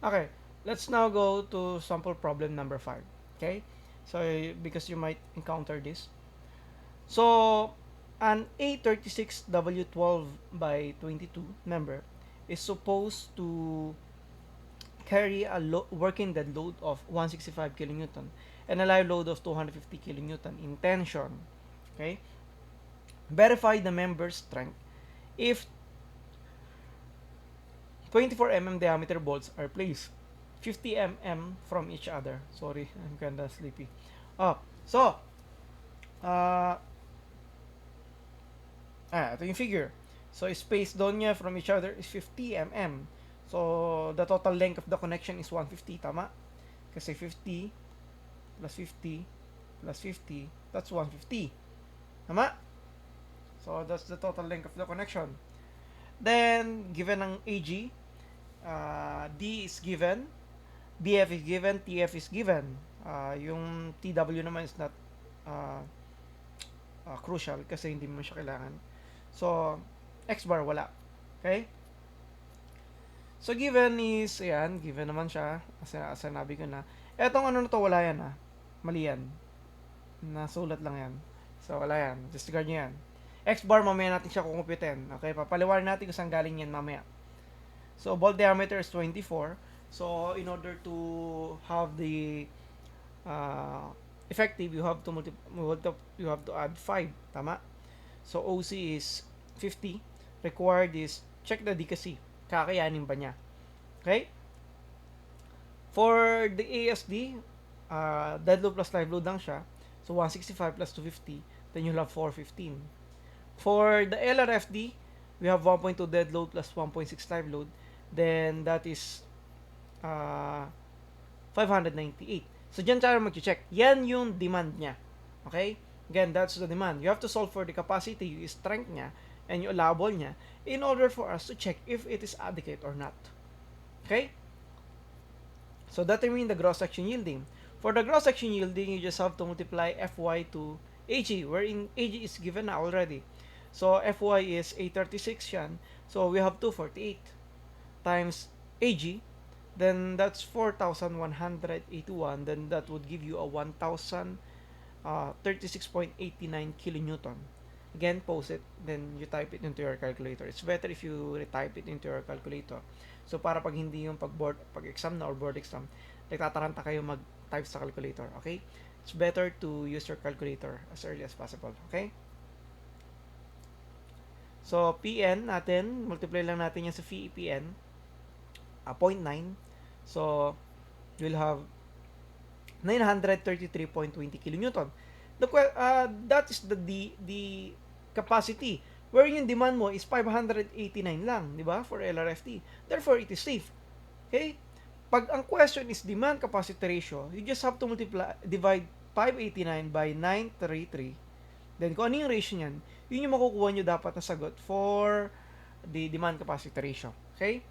Okay, let's now go to sample problem number 5. Okay, so because you might encounter this. So, an A36W12 by 22 member is supposed to carry a working dead load of 165 kilonewton and a live load of 250 kilonewton in tension. Okay, verify the member's strength if 24 mm diameter bolts are placed 50 mm from each other. Sorry, I'm kinda sleepy. Oh, so, uh, ito yung figure. So, space doon niya from each other is 50 mm. So, the total length of the connection is 150, tama? Kasi 50 plus 50 plus 50, that's 150. Tama? So, that's the total length of the connection. Then, given ang AG, D is given, BF is given, TF is given. Yung TW naman is not uh, crucial kasi hindi mo siya kailangan. So, X bar wala. Okay? So, given is, ayan, given naman siya. Kasi sinabi ko na. Etong ano na to, wala yan Mali yan. Nasulat lang yan. So, wala yan. Disregard nyo yan. X bar, mamaya natin siya kukumputin. Okay? Papaliwarin natin kung saan galing yan mamaya. So, ball diameter is 24. So, in order to have the effective, you have to add 5. Tama? So, OC is 50. Required is check the decacy. Kakayanin ba niya? Okay? For the ASD, dead load plus live load lang siya. So, 165 plus 250. Then you'll have 415. For the LRFD, we have 1.2 dead load plus 1.6 live load. Then, that is 598. So, dyan tayo mag-check. Yan yung demand niya. Okay? Again, that's the demand. You have to solve for the capacity, yung strength niya, and yung allowable niya in order for us to check if it is adequate or not. Okay? So, determine the cross-section yielding. For the cross-section yielding, you just have to multiply Fy to Ag, wherein Ag is given na already. So, Fy is 836 yan. So, we have 248 times Ag. Then, that's 4,181. Then, that would give you a 1,036.89 kilonewton. Again, post it. Then, you type it into your calculator. It's better if you retype it into your calculator. So, para pag hindi yung pag-exam na or board exam, nagtataranta kayo mag-type sa calculator. Okay? It's better to use your calculator as early as possible. Okay? So, PN natin, multiply lang natin yan sa VEPN. 0.9. So, you'll have 933.20 kilonewton. That is the capacity. Where yung demand mo is 589 lang, di ba? For LRFT. Therefore, it is safe. Okay? Pag ang question is demand capacity ratio, you just have to divide 589 by 933. Then, kung ano yung ratio niyan, yun yung makukuha nyo dapat na sagot for the demand capacity ratio. Okay?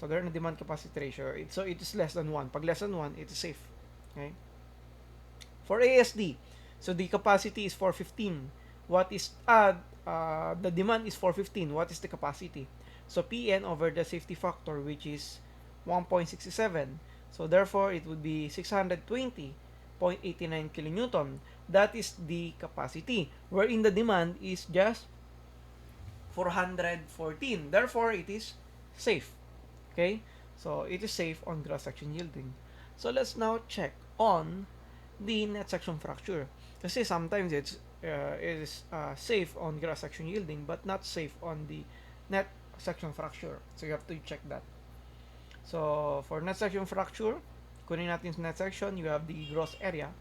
So, there na demand capacity ratio. So, it is less than 1. Pag less than 1, it is safe. Okay? For ASD, so the capacity is 415. What is, the demand is 415. What is the capacity? So, PN over the safety factor, which is 1.67. So, therefore, it would be 620.89 kilonewton. That is the capacity, wherein the demand is just 414. Therefore, it is safe. Okay? So, it is safe on cross-section yielding. So, let's now check on the net section fracture. Kasi sometimes it is safe on cross-section yielding but not safe on the net section fracture. So, you have to check that. So, for net section fracture, kunin natin sa net section, you have the gross area.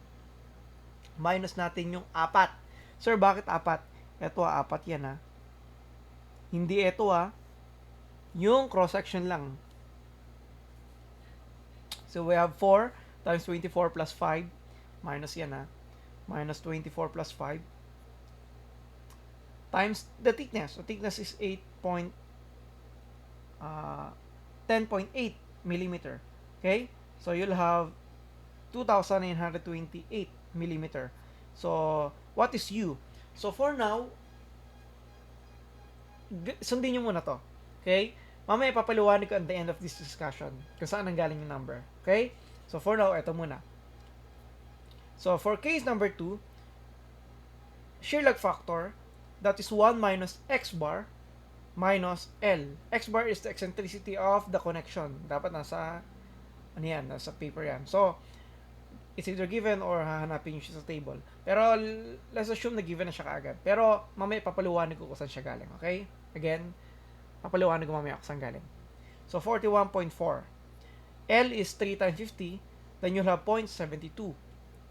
Minus natin yung 4. Sir, bakit 4? Ito 4 yan Hindi ito yung cross-section lang. So, we have 4 times 24 plus 5. Minus yan Minus 24 plus 5. Times the thickness. So, thickness is 10.8 millimeter. Okay? So, you'll have 2,928 millimeter. So, what is U? So, for now, sundin nyo muna to. Okay? Mamaya papaliwanag ko at the end of this discussion kung saan nanggaling yung number. Okay? So for now, ito muna. So for case number 2, shear lag factor, that is 1 minus x bar minus L. X bar is the eccentricity of the connection. Dapat nasa, ano yan, nasa paper yan. So, it's either given or hahanapin nyo siya sa table. Pero, let's assume na given na siya kaagad. Pero, mamaya papaliwanag ko kung saan siya galing. Okay? Again, papaliwanag ko mamaya kung saan galing. So, 41.4. L is 3 times 50. Then you'll have 0.72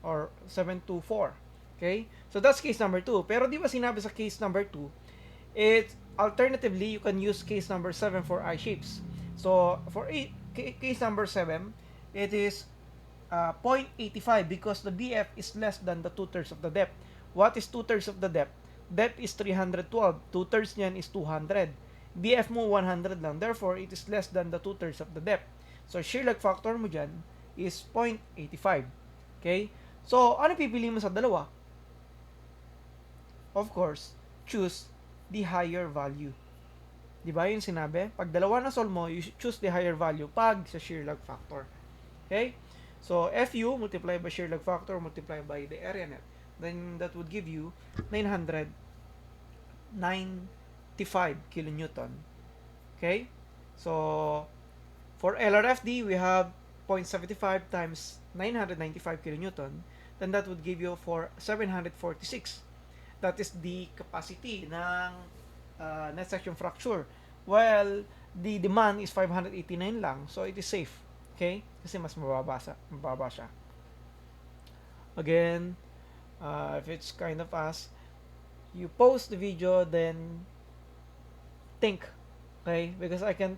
or 724. Okay? So, that's case number 2. Pero, di ba sinabi sa case number 2, it's alternatively, you can use case number 7 for I-shapes. So, for case number 7, it is 0.85 because the BF is less than the 2/3 of the depth. What is 2/3 of the depth? Depth is 312. 2/3 niyan is 200. BF mo 100 lang. Therefore, it is less than the 2/3 of the depth. So, shear lag factor mo dyan is 0.85. Okay? So, ano pipili mo sa dalawa? Of course, choose the higher value. Di ba yung sinabi? Pag dalawa na solve mo, you choose the higher value pag sa shear lag factor. Okay? So, FU multiplied by shear lag factor multiplied by the area net. Then, that would give you 995 kilonewton. Okay? So, for LRFD, we have 0.75 times 995 kilonewton. Then, that would give you for 746. That is the capacity ng net section fracture. Well, the demand is 589 lang, so it is safe. Okay? Kasi mas mababa siya. Again, if it's kind of fast, you pause the video, then think. Okay? Because I can't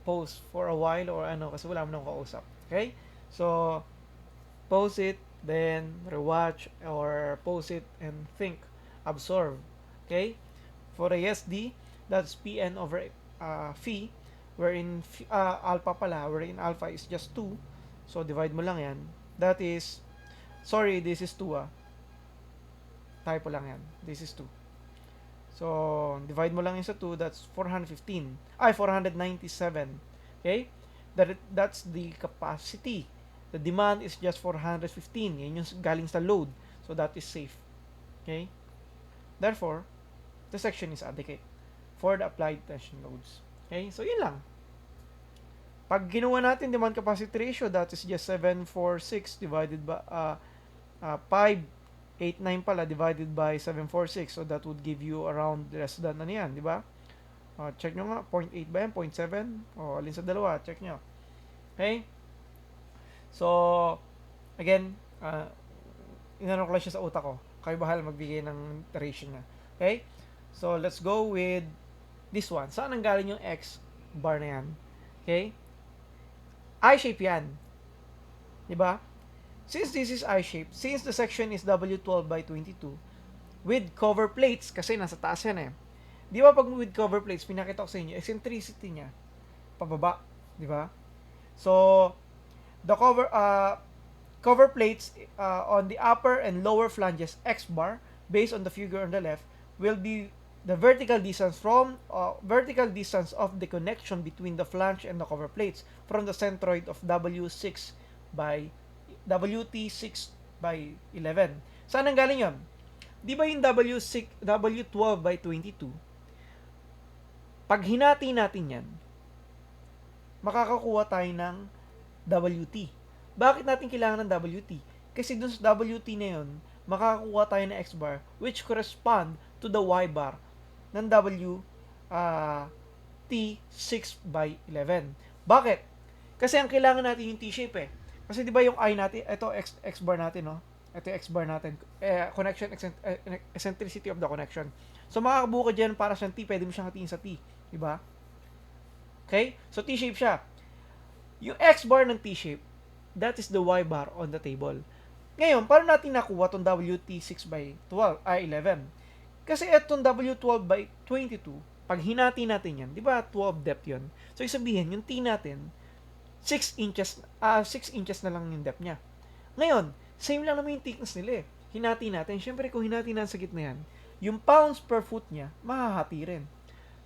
pause for a while or ano, kasi wala mo nang kausap. Okay? So, pause it, then rewatch or pause it and think, absorb. Okay? For ASD, that's Pn over phi, wherein alpha pala, wherein alpha is just 2. So, divide mo lang yan. That is, sorry, this is 2 Typo lang yan. This is 2. So, divide mo lang yun sa 2, that's 415. 497. Okay? That's the capacity. The demand is just 415. Yan yung galing sa load. So, that is safe. Okay? Therefore, the section is adequate for the applied tension loads. Okay? So, yun lang. Pag ginawa natin demand capacity ratio, that is just 746 divided by 589 pala divided by 746. So, that would give you around less than ano yan, di ba? Check nyo nga, 0.8 ba yan? 0.7? Alin sa dalawa, check nyo. Okay? So, again, inano ko lang siya sa utak ko. Kayo bahala magbigay ng ratio niya. Okay? So, let's go with this one. Saan ang galing yung X bar na yan? Okay? I-shape yan. Diba? Since this is I-shape, since the section is W12 by 22, with cover plates, kasi nasa taas yan eh. Di ba pag with cover plates, pinakita ko sa inyo, eccentricity niya, pababa. Diba? So, the cover plates on the upper and lower flanges X bar, based on the figure on the left, will be the vertical distance of the connection between the flange and the cover plates from the centroid of WT6 by 11. Saan ang galing yun? Di ba yung W12 by 22? Pag hinati natin yan, makakakuha tayo ng WT. Bakit natin kailangan ng WT? Kasi dun sa WT na yun, makakakuha tayo ng X bar which correspond to the Y bar ng T6 by 11. Bakit? Kasi ang kailangan natin yung T-shape eh. Kasi di ba yung I natin, ito X bar natin, no? Ito yung X bar natin. Connection, eccentricity of the connection. So makakabuo ka dyan para siyang T, pwede mo siyang hatiin sa T. Di ba? Okay? So T-shape siya. Yung X bar ng T-shape, that is the Y bar on the table. Ngayon, paano natin nakuha itong WT6 by 11? Kasi itong W12 by 22, pag hinati natin yan, di ba 12 depth yun? So, isabihin, yung T natin, 6 inches na lang yung depth niya. Ngayon, same lang naman yung thickness nila eh. Hinati natin. Siyempre, kung hinati natin sa gitna yan, yung pounds per foot niya, mahahati rin.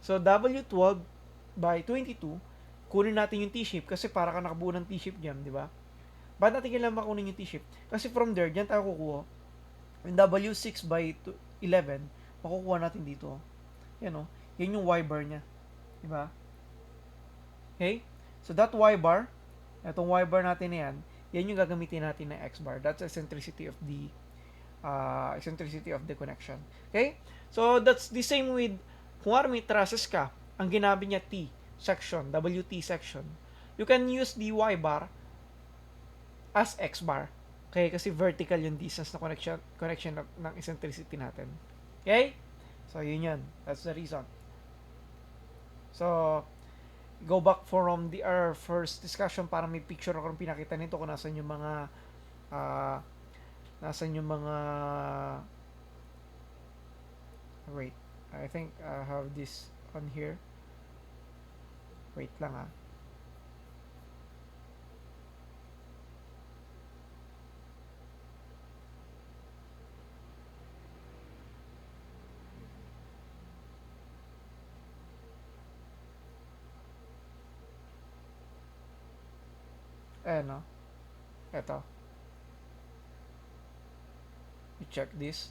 So, W12 by 22, kunin natin yung T-shape kasi para ka nakabuo ng T-shape dyan, di ba? Ba't natin kailangan makunin yung T-shape? Kasi from there, dyan tayo kukuha. Yung W6 by 11, makukuha natin dito. Yan o. Yan yung Y bar niya. Di ba? Okay? So, that Y bar, itong Y bar natin na yan yung gagamitin natin na X bar. That's eccentricity of the connection. Okay? So, that's the same with, kung may trusses ka, ang ginabi niya T section, WT section, you can use the Y bar as X bar. Okay? Kasi vertical yung distance na connection ng eccentricity natin. Okay? So, yun. That's the reason. So, go back from our first discussion para may picture ako ng pinakita nito kung nasan yung mga uh, wait, I think I have this on here. Wait lang ah. Ayan o. Eto. You check this.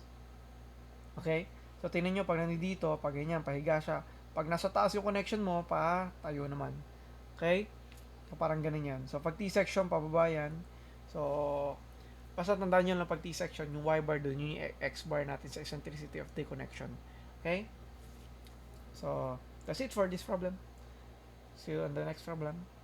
Okay? So, tingnan nyo, pag nandito, pag ganyan, pahiga siya. Pag nasa taas yung connection mo, tayo naman. Okay? So, parang ganun yan. So, pag T-section, pababa yan. So, basta tandaan nyo lang pag T-section, yung Y-bar doon, yung X-bar natin sa eccentricity of the connection. Okay? So, that's it for this problem. See you on the next problem.